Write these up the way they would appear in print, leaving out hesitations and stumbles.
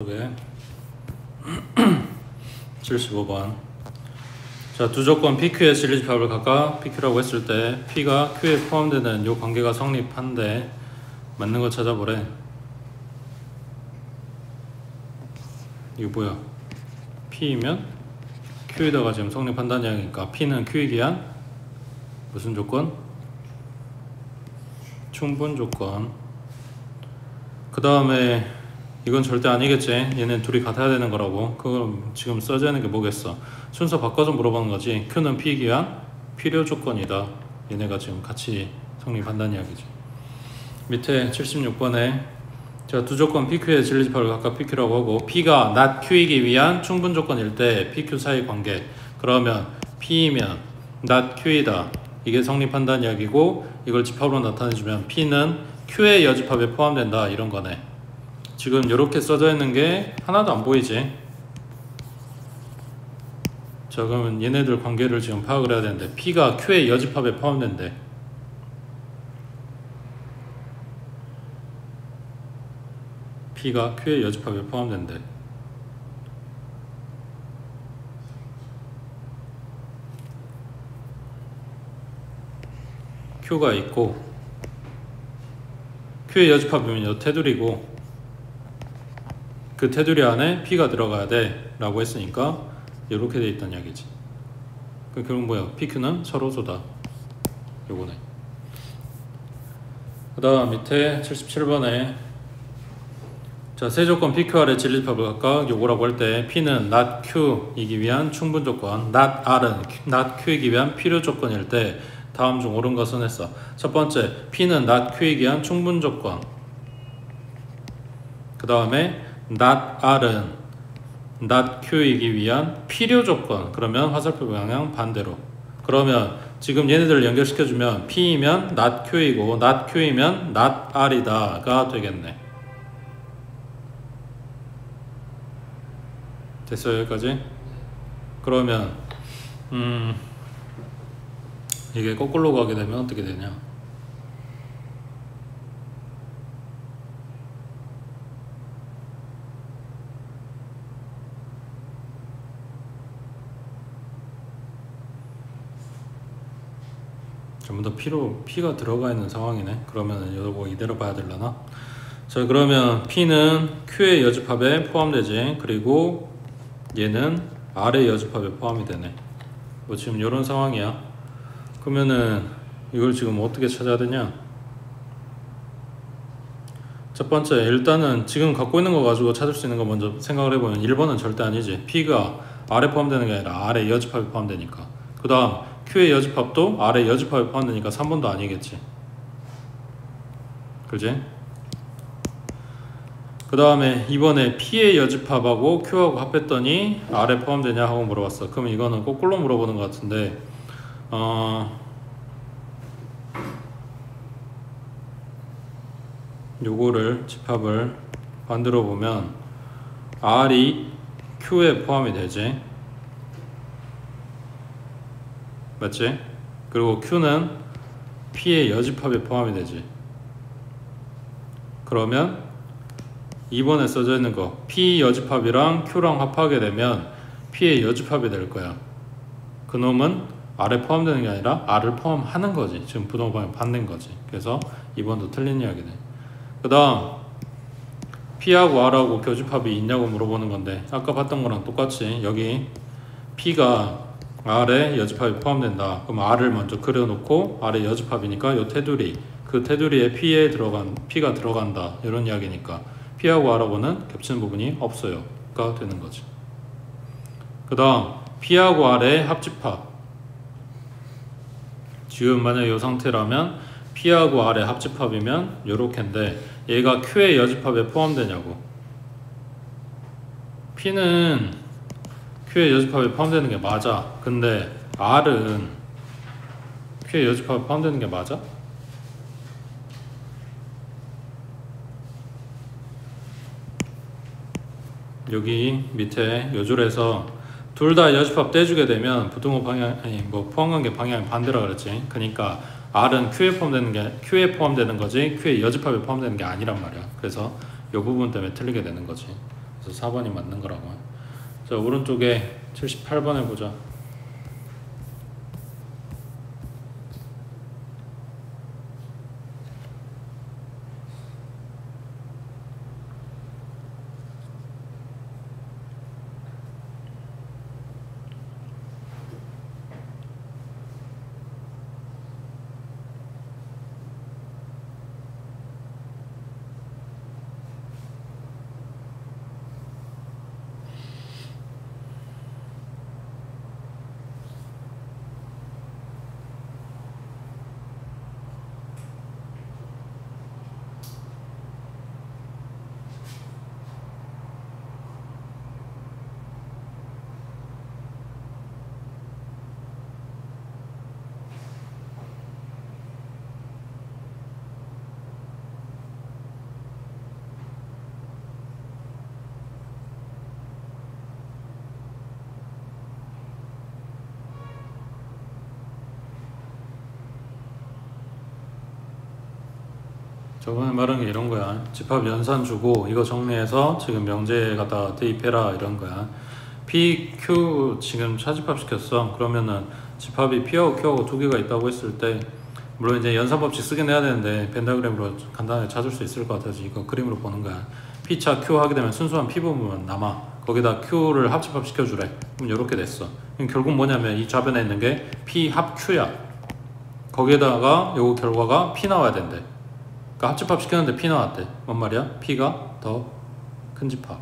쪽에 75번. 자, 두 조건 PQ의 진리집합을 각각 PQ라고 했을 때 P가 Q에 포함되는 요 관계가 성립한데 맞는 거 찾아보래. 이거 뭐야? P이면 Q에다가 지금 성립한다는 이야기니까 P는 Q이기 한 무슨 조건? 충분 조건. 그 다음에 이건 절대 아니겠지. 얘네 둘이 같아야 되는 거라고. 그럼 지금 써져 있는 게 뭐겠어? 순서 바꿔서 물어보는 거지. Q는 P이기 위한 필요 조건이다. 얘네가 지금 같이 성립한다는 이야기지. 밑에 76번에 제가 두 조건 PQ의 진리집합을 각각 PQ라고 하고 P가 not Q이기 위한 충분 조건일 때 PQ 사이 관계. 그러면 P이면 not Q이다. 이게 성립한다는 이야기고 이걸 집합으로 나타내주면 P는 Q의 여집합에 포함된다. 이런 거네. 지금 이렇게 써져 있는 게 하나도 안 보이지? 자, 그러면 얘네들 관계를 지금 파악을 해야 되는데 P가 Q의 여집합에 포함된대. P가 Q의 여집합에 포함된대. Q가 있고 Q의 여집합이면 요 테두리고 그 테두리 안에 P가 들어가야 돼 라고 했으니까 이렇게 돼 있단 이야기지. 그 결국 뭐야? PQ는 서로소다. 요거네. 그 다음 밑에 77번에 자, 세 조건 PQ 아래 진리집합을 각각 요거라고 할 때 P는 not Q이기 위한 충분 조건, not R은 not Q이기 위한 필요 조건일 때 다음 중 옳은 것은 했어. 첫 번째, P는 not Q이기 위한 충분 조건. 그 다음에 not R은 not Q이기 위한 필요 조건. 그러면 화살표 방향 반대로. 그러면 지금 얘네들을 연결시켜주면 P이면 not Q이고 not Q이면 not R이다 가 되겠네. 됐어요 여기까지? 그러면 이게 거꾸로 가게 되면 어떻게 되냐? 전부 다 P가 들어가 있는 상황이네. 그러면 이거 이대로 봐야 되려나? 자, 그러면 P는 Q의 여집합에 포함되지. 그리고 얘는 R의 여집합에 포함이 되네. 뭐 지금 이런 상황이야. 그러면은 이걸 지금 어떻게 찾아야 되냐? 첫 번째, 일단은 지금 갖고 있는 거 가지고 찾을 수 있는 거 먼저 생각을 해보면 1번은 절대 아니지. P가 R에 포함되는 게 아니라 R의 여집합에 포함되니까. 그 다음 Q의 여집합도 R의 여집합에 포함되니까 3번도 아니겠지. 그지? 그 다음에 이번에 P의 여집합하고 Q하고 합했더니 R에 포함되냐 하고 물어봤어. 그럼 이거는 거꾸로 물어보는 것 같은데 요거를 집합을 만들어 보면 R이 Q에 포함이 되지. 맞지? 그리고 Q는 P의 여집합에 포함이 되지. 그러면 2번에 써져 있는 거 P 여집합이랑 Q랑 합하게 되면 P의 여집합이 될 거야. 그놈은 R에 포함되는 게 아니라 R을 포함하는 거지. 지금 부동방에 반대인 거지. 그래서 2번도 틀린 이야기네. 그 다음 P하고 R하고 교집합이 있냐고 물어보는 건데 아까 봤던 거랑 똑같이 여기 P가 R의 여집합이 포함된다. 그럼 R을 먼저 그려놓고 R의 여집합이니까 요 테두리 그 테두리에 P가 들어간다 이런 이야기니까 P하고 R하고는 겹치는 부분이 없어요 가 되는 거지. 그 다음 P하고 R의 합집합. 지금 만약 이 상태라면 P하고 R의 합집합이면 요렇게인데 얘가 Q의 여집합에 포함되냐고. P는 Q의 여집합에 포함되는 게 맞아. 근데 R은 Q의 여집합에 포함되는 게 맞아? 여기 밑에 요 줄에서 둘 다 여집합 떼주게 되면 부등호 방향 포함관계 방향이 반대라 그랬지. 그러니까 R은 Q에 포함되는 거지 Q의 여집합에 포함되는 게 아니란 말이야. 그래서 이 부분 때문에 틀리게 되는 거지. 그래서 4번이 맞는 거라고. 자, 오른쪽에 78번 해보자. 저번에 말한 게 이런 거야. 집합 연산 주고 이거 정리해서 지금 명제에 갖다 대입해라 이런 거야. P, Q 지금 차집합 시켰어. 그러면은 집합이 P하고 Q하고 두 개가 있다고 했을 때 물론 이제 연산법칙 쓰긴 해야 되는데 벤다그램으로 간단하게 찾을 수 있을 것 같아서 이거 그림으로 보는 거야. P차 Q 하게 되면 순수한 P 부분만 남아. 거기다 Q를 합집합 시켜주래. 그럼 이렇게 됐어. 그럼 결국 뭐냐면 이 좌변에 있는 게 P 합 Q야. 거기에다가 요거 결과가 P 나와야 된대. 그러니까 합집합 시켰는데 P 나왔대. 뭔 말이야? P가 더 큰 집합.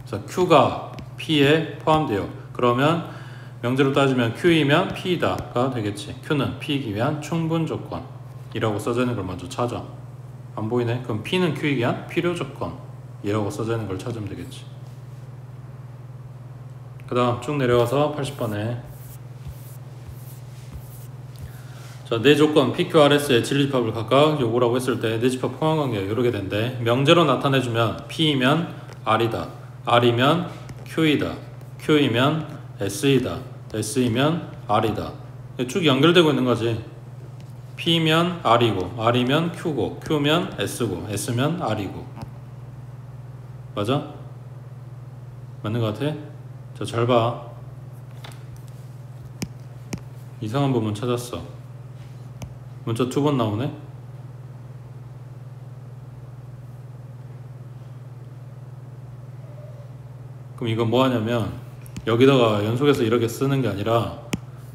그래서 Q가 P에 포함돼요. 그러면 명제로 따지면 Q이면 P이다가 되겠지. Q는 P이기 위한 충분 조건이라고 써져 있는 걸 먼저 찾아. 안 보이네? 그럼 P는 Q이기 위한 필요 조건이라고 써져 있는 걸 찾으면 되겠지. 그 다음 쭉 내려와서 80번에 자, 네 조건 PQRS의 진리집합을 각각 요구라고 했을 때 네 집합 포함 관계가 이렇게 된대. 명제로 나타내주면 P이면 R이다, R이면 Q이다, Q이면 S이다, S이면 R이다. 쭉 연결되고 있는 거지. P면 R이고, R이면 Q고, Q면 S고, S면 R이고. 맞아? 맞는 것 같아? 자, 잘 봐. 이상한 부분 찾았어. 문자 2번 나오네? 그럼 이건 뭐 하냐면 여기다가 연속해서 이렇게 쓰는 게 아니라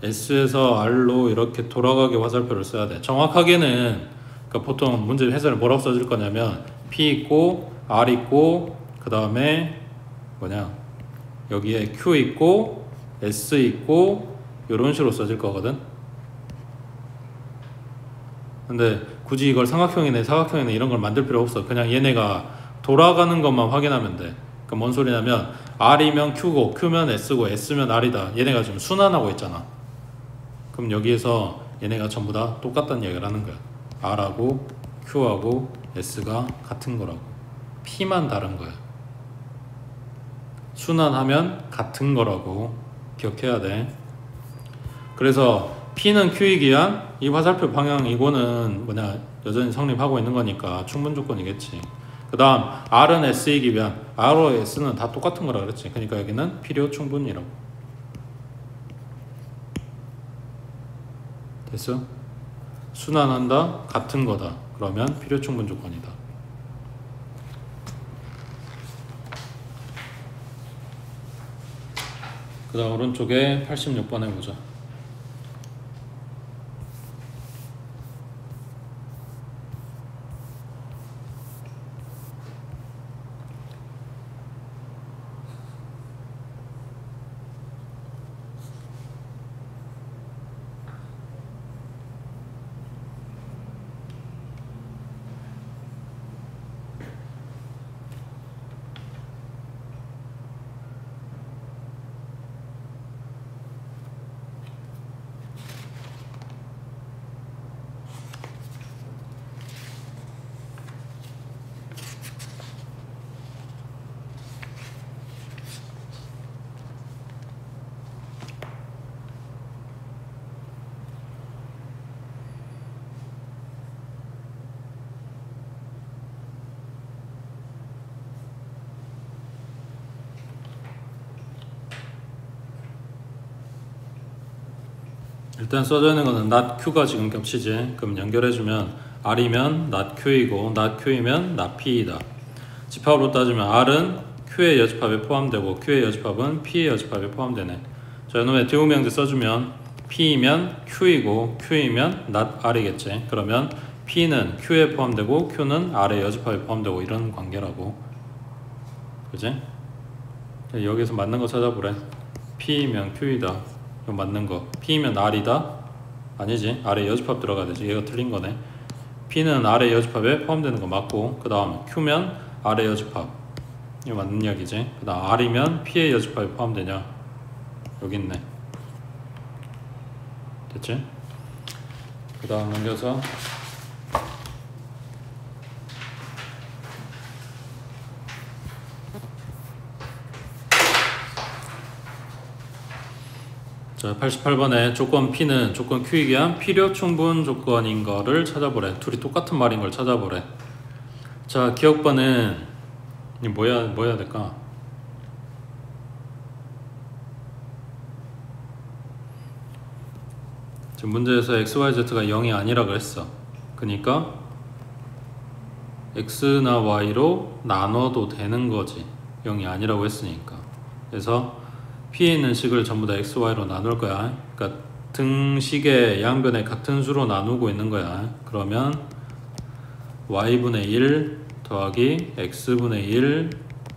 S에서 R로 이렇게 돌아가게 화살표를 써야 돼. 정확하게는 그러니까 보통 문제 해설을 뭐라고 써질 거냐면 P 있고 R 있고 그 다음에 뭐냐 여기에 Q 있고 S 있고 이런 식으로 써질 거거든. 근데 굳이 이걸 삼각형이네 사각형이네 이런 걸 만들 필요 없어. 그냥 얘네가 돌아가는 것만 확인하면 돼. 그러니까 뭔 소리냐면 R이면 Q고 Q면 S고 S면 R이다. 얘네가 지금 순환하고 있잖아. 그럼 여기에서 얘네가 전부 다 똑같다는 얘기를 하는 거야. R하고 Q하고 S가 같은 거라고. P만 다른 거야. 순환하면 같은 거라고 기억해야 돼. 그래서 P는 Q이기 위한 이 화살표 방향 이거는 뭐냐 여전히 성립하고 있는 거니까 충분 조건이겠지. 그 다음 R은 S이기 위한 R와 S는 다 똑같은 거라 그랬지. 그러니까 여기는 필요 충분이라고. 됐어? 순환한다 같은 거다 그러면 필요 충분 조건이다. 그 다음 오른쪽에 86번 해보자. 일단 써져 있는 거는 not q가 지금 겹치지. 그럼 연결해주면 r이면 not q이고 not q이면 not p이다. 집합으로 따지면 r은 q의 여집합에 포함되고 q의 여집합은 p의 여집합에 포함되네. 자, 이놈의 대우명제 써주면 p이면 q이고 q이면 not r이겠지. 그러면 p는 q에 포함되고 q는 r의 여집합에 포함되고 이런 관계라고. 그지? 여기서 맞는 거 찾아보래. p이면 q이다. 이거 맞는 거. p이면 r이다? 아니지. r의 여집합 들어가야 되지. 얘가 틀린 거네. p는 r의 여집합에 포함되는 거 맞고, 그 다음 q면 r의 여집합. 이거 맞는 이야기지. 그 다음 r이면 p의 여집합에 포함되냐? 여기 있네. 됐지? 그 다음 넘겨서 자, 88번에 조건 P는 조건 Q이기 위한 필요 충분 조건인 거를 찾아보래. 둘이 똑같은 말인 걸 찾아보래. 자, 기억번은 뭐 해야 될까? 지금 문제에서 XYZ가 0이 아니라 그랬어. 그러니까 X나 Y로 나눠도 되는 거지. 0이 아니라고 했으니까. 그래서 P에 있는 식을 전부 다 X, Y로 나눌 거야. 그러니까 등식의 양변에 같은 수로 나누고 있는 거야. 그러면 Y분의 1 더하기 X분의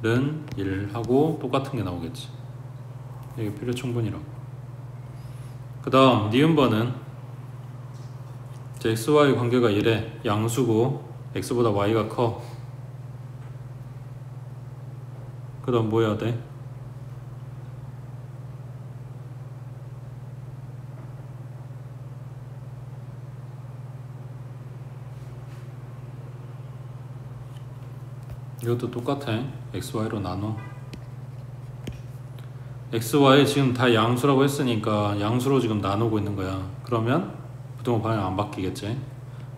1은 1하고 똑같은 게 나오겠지. 이게 필요 충분이라고. 그 다음 니은번은 X, Y 관계가 이래. 양수고 X보다 Y가 커. 그 다음 뭐 해야 돼? 이것도 똑같아. X, Y로 나눠. X, Y 지금 다 양수라고 했으니까 양수로 지금 나누고 있는 거야. 그러면 부등호 방향 안 바뀌겠지.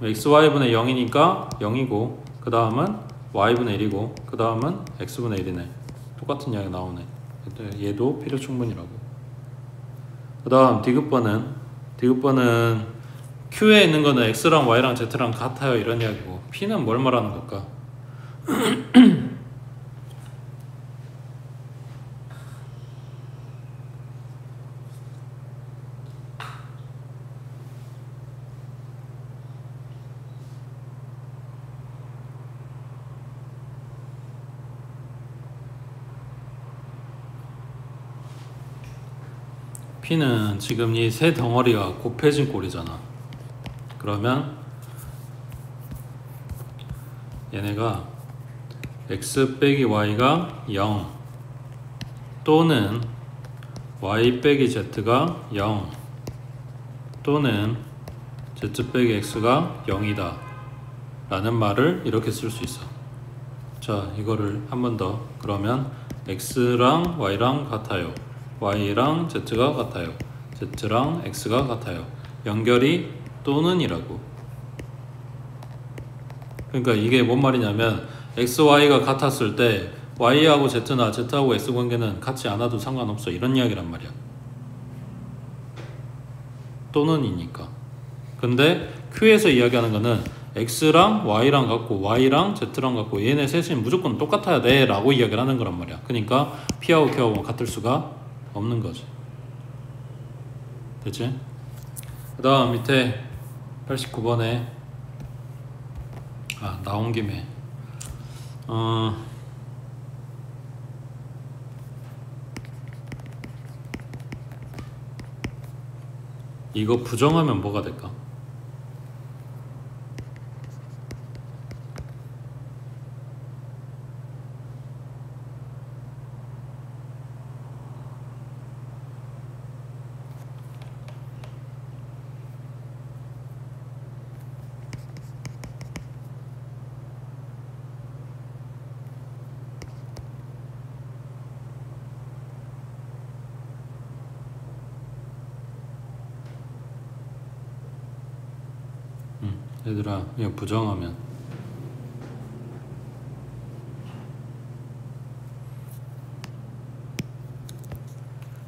X, Y분의 0이니까 0이고, 그 다음은 Y분의 1이고, 그 다음은 X분의 1이네. 똑같은 이야기가 나오네. 얘도 필요 충분이라고. 그 다음 디귿번은 Q에 있는 거는 X랑 Y랑 Z랑 같아요 이런 이야기고, P는 뭘 말하는 걸까? P는 지금 이 세 덩어리가 곱해진 꼴이잖아. 그러면 얘네가 X 빼기 Y가 0 또는 Y 빼기 Z가 0 또는 Z 빼기 X가 0이다 라는 말을 이렇게 쓸 수 있어. 자, 이거를 한 번 더. 그러면 X랑 Y랑 같아요. Y랑 Z가 같아요. Z랑 X가 같아요. 연결이 또는이라고. 그러니까 이게 뭔 말이냐면 X, Y가 같았을 때 Y하고 Z나 Z하고 X 관계는 같지 않아도 상관없어 이런 이야기란 말이야. 또는이니까. 근데 Q에서 이야기하는 거는 X랑 Y랑 같고 Y랑 Z랑 같고 얘네 셋이 무조건 똑같아야 돼 라고 이야기를 하는 거란 말이야. 그러니까 P하고 Q하고 같을 수가 없는 거지. 됐지? 그 다음 밑에 89번에 나온 김에 이거 부정하면 뭐가 될까? 얘들아, 이거 부정하면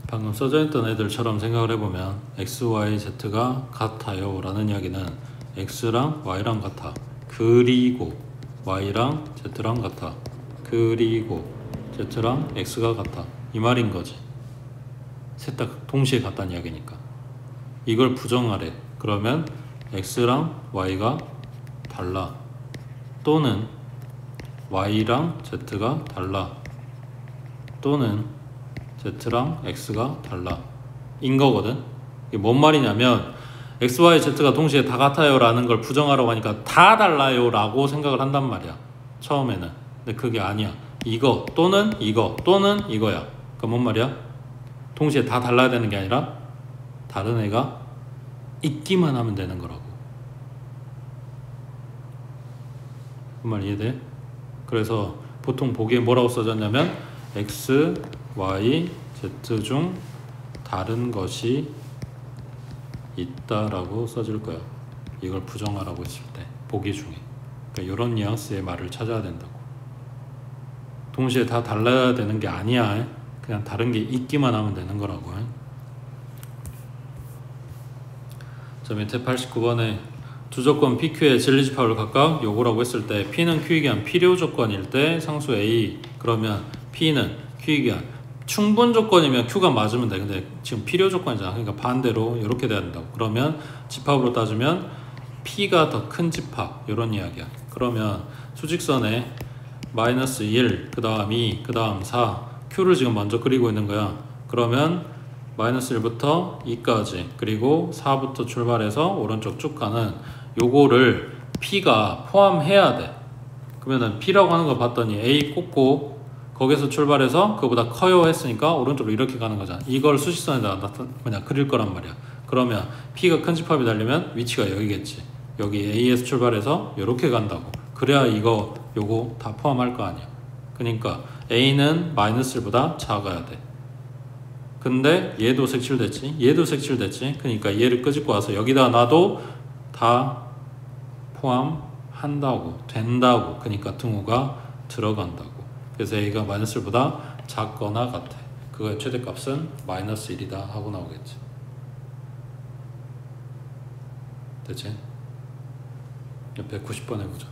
방금 써져 있던 애들처럼 생각을 해보면 x, y, z가 같아요 라는 이야기는 x랑 y랑 같아, 그리고 y랑 z랑 같아, 그리고 z랑 x가 같아, 이 말인 거지. 셋 다 동시에 같다는 이야기니까. 이걸 부정하래. 그러면 x랑 y가 달라, 또는 y랑 z가 달라, 또는 z랑 x가 달라 인 거거든. 이게 뭔 말이냐면 x, y, z가 동시에 다 같아요 라는 걸 부정하라고 하니까 다 달라요 라고 생각을 한단 말이야, 처음에는. 근데 그게 아니야. 이거 또는 이거 또는 이거야. 그러니까 뭔 말이야? 동시에 다 달라야 되는 게 아니라 다른 애가 있기만 하면 되는 거라고. 그 말 이해돼? 그래서 보통 보기에 뭐라고 써졌냐면 x, y, z 중 다른 것이 있다라고 써질 거야. 이걸 부정하라고 했을 때 보기 중에. 그러니까 이런 뉘앙스의 말을 찾아야 된다고. 동시에 다 달라야 되는 게 아니야. 그냥 다른 게 있기만 하면 되는 거라고. 자, 밑에 89번에 두 조건 PQ의 진리집합을 각각 요구라고 했을 때 P는 Q에 기한 필요 조건일 때 상수 A, 그러면 P는 Q에 기한 충분 조건이면 Q가 맞으면 돼. 근데 지금 필요 조건이잖아. 그러니까 반대로 이렇게 돼야 된다고. 그러면 집합으로 따지면 P가 더 큰 집합, 이런 이야기야. 그러면 수직선에 마이너스 1, 그 다음 2, 그 다음 4, Q를 지금 먼저 그리고 있는 거야. 그러면 마이너스 1부터 2까지, 그리고 4부터 출발해서 오른쪽 쭉 가는 요거를 P가 포함해야 돼. 그러면은 P라고 하는 거 봤더니 A 꽂고 거기서 출발해서 그보다 커요 했으니까 오른쪽으로 이렇게 가는 거잖아. 이걸 수직선에다 그릴 거란 말이야. 그러면 P가 큰 집합이 되려면 위치가 여기겠지. 여기 A에서 출발해서 이렇게 간다고. 그래야 이거 요거 다 포함할 거 아니야. 그러니까 A는 마이너스 1보다 작아야 돼. 근데 얘도 색칠됐지, 얘도 색칠됐지. 그러니까 얘를 끄집고 와서 여기다 놔도 다 포함한다고, 된다고. 그러니까 등호가 들어간다고. 그래서 A가 마이너스 1보다 작거나 같아. 그거의 최대값은 마이너스 1이다 하고 나오겠지. 됐지? 190번 해보자.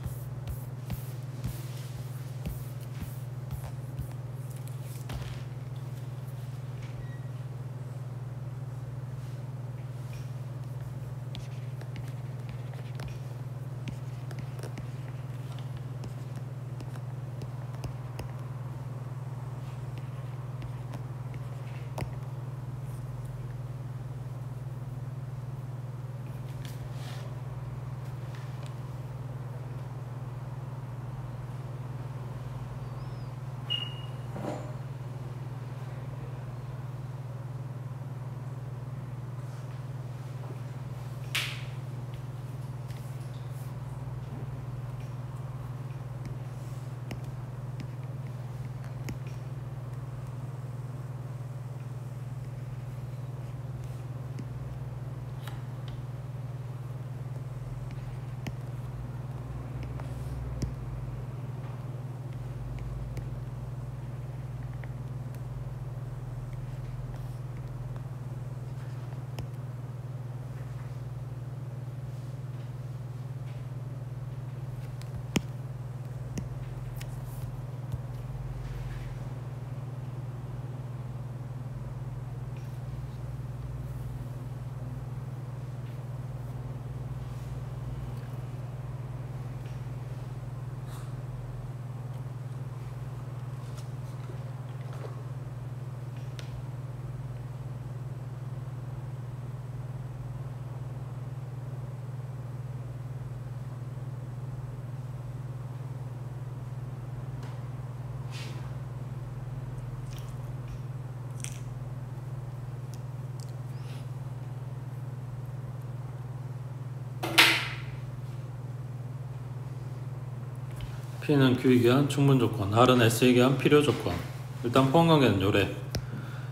P는 Q에 기한 충분조건, R은 S에 기한 필요조건. 일단 포함관계는 요래.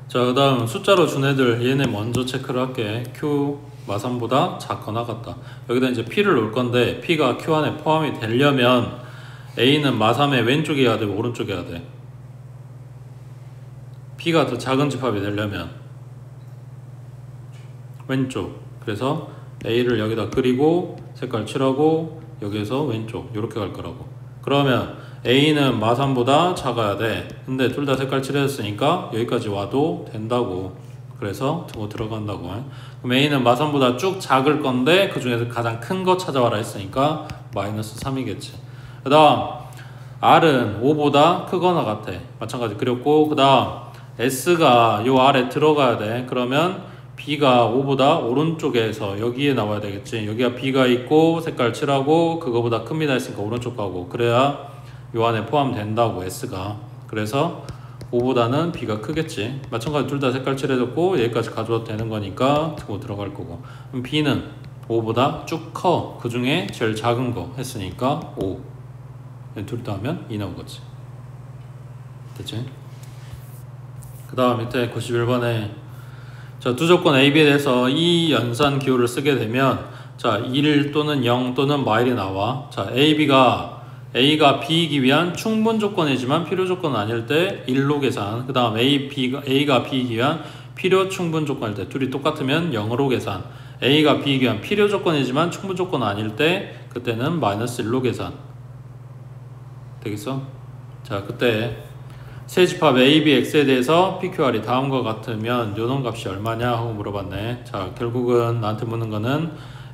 자, 그 다음 숫자로 준 애들 얘네 먼저 체크를 할게. Q 마3보다 작거나 같다. 여기다 이제 P를 놓을 건데 P가 Q 안에 포함이 되려면 A는 마3의 왼쪽에 해야 되고 오른쪽에 해야 돼. P가 더 작은 집합이 되려면. 왼쪽. 그래서 A를 여기다 그리고 색깔 칠하고 여기에서 왼쪽 이렇게 갈 거라고. 그러면 A는 마3보다 작아야 돼. 근데 둘 다 색깔 칠해졌으니까 여기까지 와도 된다고. 그래서 저거 들어간다고. 그럼 A는 마3보다 쭉 작을 건데 그 중에서 가장 큰 거 찾아와라 했으니까 마이너스 3이겠지. 그 다음 R은 5보다 크거나 같아. 마찬가지 그렸고, 그 다음 S가 요 아래 들어가야 돼. 그러면 B가 5보다 오른쪽에서 여기에 나와야 되겠지. 여기가 B가 있고 색깔 칠하고 그거보다 큽니다 했으니까 오른쪽 가고, 그래야 요 안에 포함된다고 S가. 그래서 5보다는 B가 크겠지. 마찬가지 둘 다 색깔 칠해졌고 여기까지 가져와도 되는 거니까 그거 들어갈 거고. 그럼 B는 5보다 쭉 커. 그 중에 제일 작은 거 했으니까 5. 둘 다 하면 2 나온 거지. 됐지? 그 다음 밑에 91번에 자, 두 조건 A, B에 대해서 이 연산 기호를 쓰게 되면 자, 1 또는 0 또는 마일이 나와. 자, A가 B이기 위한 충분 조건이지만 필요 조건은 아닐 때 1로 계산. 그 다음 A가 B이기 위한 필요 충분 조건일 때 둘이 똑같으면 0으로 계산. A가 B이기 위한 필요 조건이지만 충분 조건은 아닐 때 그때는 마이너스 1로 계산. 되겠어? 자, 그때 세 집합 A, B, X에 대해서 PQR이 다음과 같으면 요놈 값이 얼마냐 하고 물어봤네. 자, 결국은 나한테 묻는 거는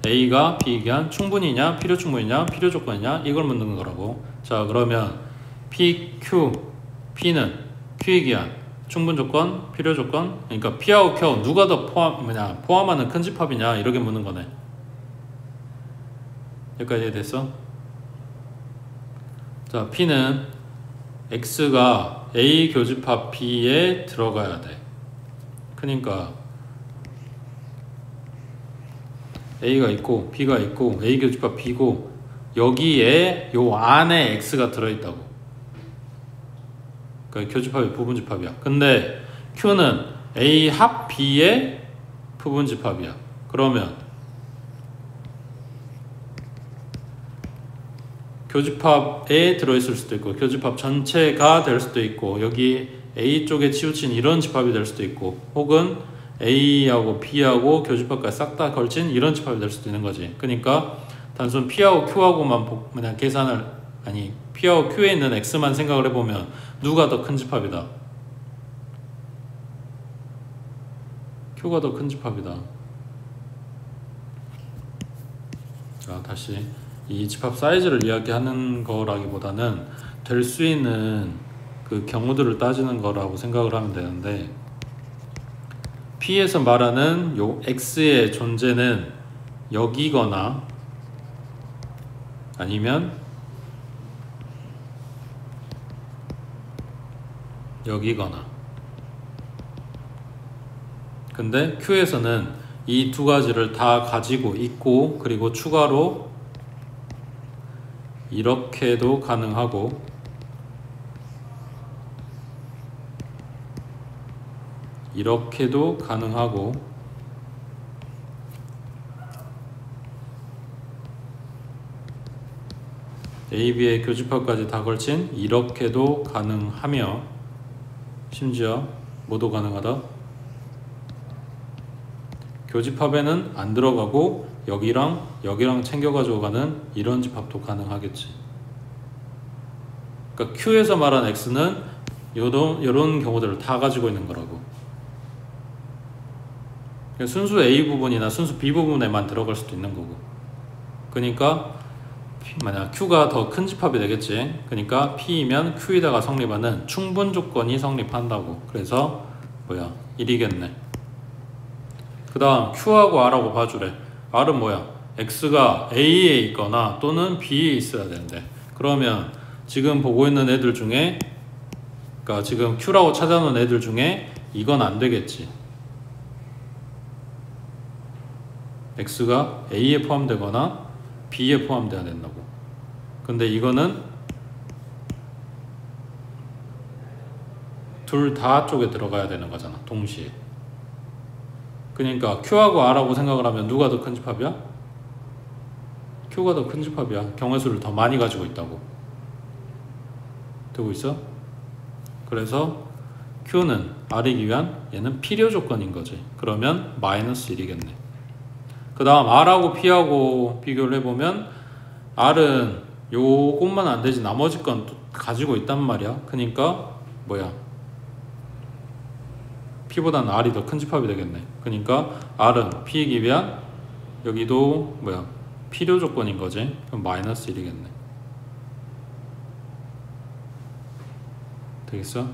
A가 B에 기한 충분이냐, 필요 충분이냐, 필요 조건이냐 이걸 묻는 거라고. 자, 그러면 PQ, P는 Q에 기한 충분 조건, 필요 조건. 그러니까 P하고 Q 누가 더 포함하는 큰 집합이냐 이렇게 묻는 거네. 여기까지 이해됐어? 자, P는 X가 A 교집합 B에 들어가야 돼. 그러니까 A가 있고 B가 있고 A 교집합 B고 여기에 요 안에 X가 들어있다고. 그러니까 교집합이 부분집합이야. 근데 Q는 A 합 B의 부분집합이야. 그러면 교집합에 들어있을 수도 있고 교집합 전체가 될 수도 있고 여기 A 쪽에 치우친 이런 집합이 될 수도 있고 혹은 A하고 B하고 교집합까지 싹 다 걸친 이런 집합이 될 수도 있는 거지. 그러니까 단순 P하고 Q하고만 그냥 계산을 P하고 Q에 있는 X만 생각을 해보면 누가 더 큰 집합이다? Q가 더 큰 집합이다. 자, 다시 이 집합 사이즈를 이야기하는 거라기보다는 될 수 있는 그 경우들을 따지는 거라고 생각을 하면 되는데, P에서 말하는 요 X의 존재는 여기거나 아니면 여기거나. 근데 Q에서는 이 두 가지를 다 가지고 있고 그리고 추가로 이렇게도 가능하고 이렇게도 가능하고 A, B의 교집합까지 다 걸친 이렇게도 가능하며 심지어 뭐도 가능하다? 교집합에는 안 들어가고 여기랑 챙겨가지고 가는 이런 집합도 가능하겠지. 그러니까 Q에서 말한 X는 이런 경우들을 다 가지고 있는 거라고. 그러니까 순수 A 부분이나 순수 B 부분에만 들어갈 수도 있는 거고. 그러니까 만약 Q가 더 큰 집합이 되겠지. 그러니까 P이면 Q에다가 성립하는 충분 조건이 성립한다고. 그래서 1이겠네. 그 다음 Q하고 R하고 봐주래. R은 X가 A에 있거나 또는 B에 있어야 되는데, 그러면 지금 보고 있는 애들 중에, 그러니까 지금 Q라고 찾아놓은 애들 중에 이건 안 되겠지. X가 A에 포함되거나 B에 포함돼야 된다고. 근데 이거는 둘 다 쪽에 들어가야 되는 거잖아, 동시에. 그러니까 Q하고 R하고 생각을 하면 누가 더 큰 집합이야? Q가 더 큰 집합이야. 경우수를 더 많이 가지고 있다고. 되고 있어? 그래서 Q는 R이기 위한 얘는 필요 조건인 거지. 그러면 마이너스 1이겠네. 그 다음 R하고 P하고 비교를 해보면 R은 요것만 안 되지 나머지 건 또 가지고 있단 말이야. 그러니까 뭐야, P보다는 R이 더 큰 집합이 되겠네. 그러니까 R은 P에 기비한 여기도 뭐야, 필요 조건인 거지. 그럼 마이너스 1이겠네. 되겠어?